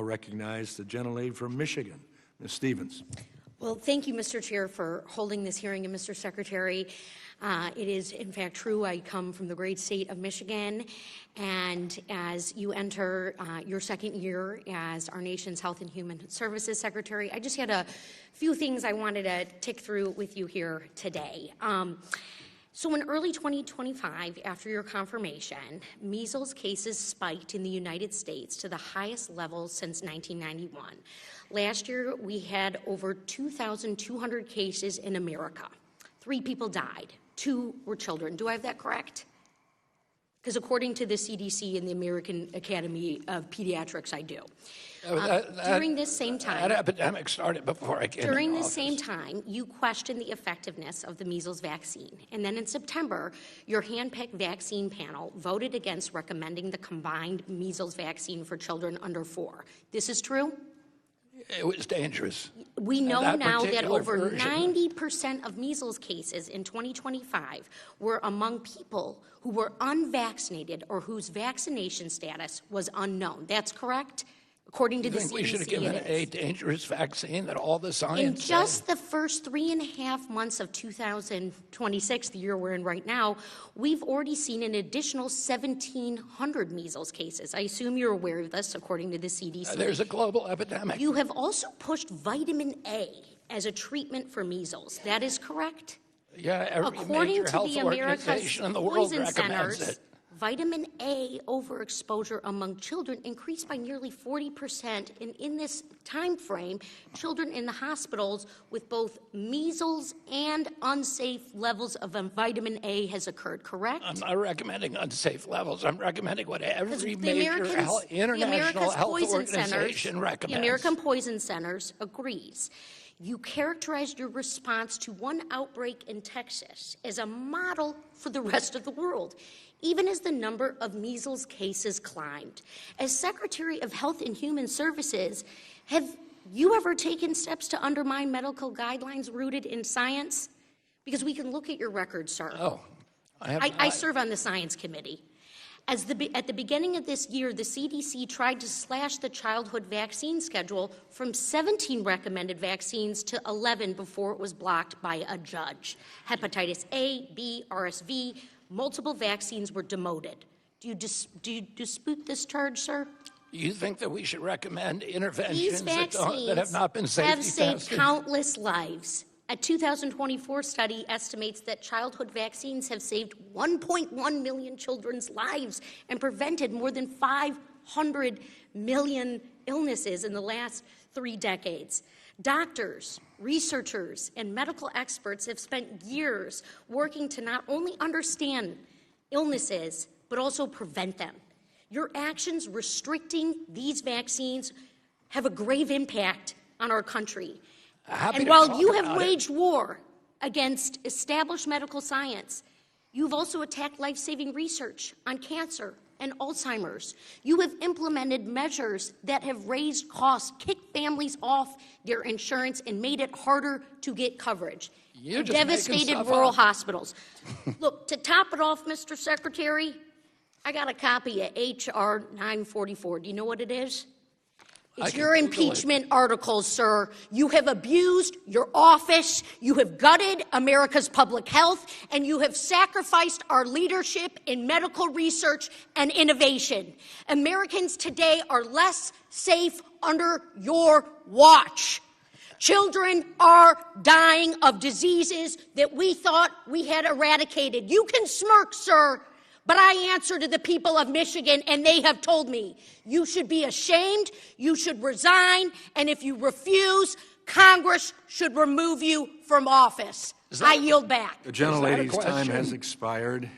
now recognize the gentlelady from Michigan, Ms. Stevens. Well, thank you, Mr. Chair, for holding this hearing, and Mr. Secretary. It is, in fact, true. I come from the great state of Michigan, and as you enter your second year as our nation's Health and Human Services Secretary, I just had a few things I wanted to tick through with you here today. So in early 2025, after your confirmation, measles cases spiked in the United States to the highest level since 1991. Last year, we had over 2,200 cases in America. 3 people died. 2 were children. Do I have that correct? Because according to the CDC and the American Academy of Pediatrics, I do. During this same time, that epidemic started before I came during into this office. same time, you questioned the effectiveness of the measles vaccine. And then in September, your hand-picked vaccine panel voted against recommending the combined measles vaccine for children under 4. This is true? It was dangerous. We know now that over version. 90% of measles cases in 2025 were among people who were unvaccinated or whose vaccination status was unknown. That's correct? According to the CDC, we should have given a dangerous vaccine that all the science in just the first 3.5 months of 2026, the year we're in right now, we've already seen an additional 1,700 measles cases. I assume you're aware of this, according to the CDC. There's a global epidemic. You have also pushed vitamin A as a treatment for measles. That is correct? Yeah, every According major to health the America's organization in the world Poison recommends Centers, it. vitamin A overexposure among children increased by nearly 40%, and in this time frame, children in the hospitals with both measles and unsafe levels of vitamin A has occurred, correct? I'm not recommending unsafe levels. I'm recommending what every The major international health Poison organization Centers, recommends. the American Poison Centers agrees. You characterized your response to one outbreak in Texas as a model for the rest of the world, even as the number of measles cases climbed. As Secretary of Health and Human Services, have you ever taken steps to undermine medical guidelines rooted in science? Because we can look at your record, sir. Oh, I serve on the Science Committee. At the beginning of this year, the CDC tried to slash the childhood vaccine schedule from 17 recommended vaccines to 11 before it was blocked by a judge. Hepatitis A, B, RSV, multiple vaccines were demoted. Do you dispute this charge, sir? You think that we should recommend interventions These that vaccines have not been safety have saved tested? countless lives. A 2024 study estimates that childhood vaccines have saved 1.1 million children's lives and prevented more than 500 million illnesses in the last 3 decades. Doctors, researchers, and medical experts have spent years working to not only understand illnesses, but also prevent them. Your actions restricting these vaccines have a grave impact on our country. And while you have waged war against established medical science, you've also attacked life-saving research on cancer and Alzheimer's. You have implemented measures that have raised costs, kicked families off their insurance, and made it harder to get coverage. You're just devastated rural hospitals. Look, to top it off, Mr. Secretary, I got a copy of H.R. 944. Do you know what it is? It's your impeachment articles, sir. You have abused your office, you have gutted America's public health, and you have sacrificed our leadership in medical research and innovation. Americans today are less safe under your watch. Children are dying of diseases that we thought we had eradicated. You can smirk, sir, but I answer to the people of Michigan, and they have told me you should be ashamed, you should resign, and if you refuse, Congress should remove you from office. I yield back. The gentlelady's time has expired.